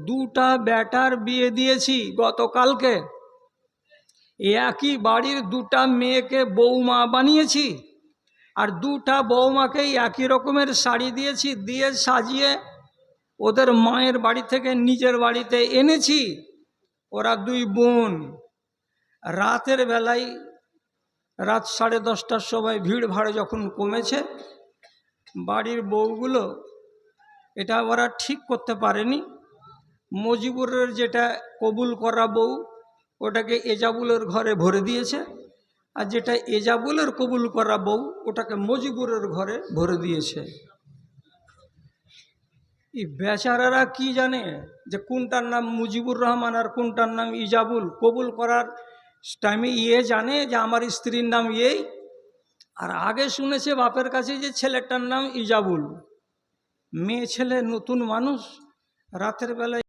দুটা বেটার বিয়ে দিয়েছি গতকালকে, একই বাড়ির দুটা মেয়েকে বৌমা বানিয়েছি, আর দুটা বৌমাকেই একই রকমের শাড়ি দিয়েছি, দিয়ে সাজিয়ে ওদের মায়ের বাড়ি থেকে নিজের বাড়িতে এনেছি। ওরা দুই বোন রাতের বেলায়, রাত 10:30টার সময় ভিড় ভাড় যখন কমেছে, বাড়ির বউগুলো এটা ওরা ঠিক করতে পারেনি। মজিবুরের যেটা কবুল করা বউ ওটাকে এজাবুলের ঘরে ভরে দিয়েছে, আর যেটা এজাবুলের কবুল করা বউ ওটাকে মজিবুরের ঘরে ভরে দিয়েছে। এই বেচারারা কি জানে যে কোনটার নাম মুজিবুর রহমান আর কোনটার নাম ইজাবুল? কবুল করার টাইমে জানে যে আমার স্ত্রীর নাম আর আগে শুনেছে বাপের কাছে যে ছেলেটার নাম ইজাবুল। মেয়ে ছেলে নতুন মানুষ রাতের বেলায়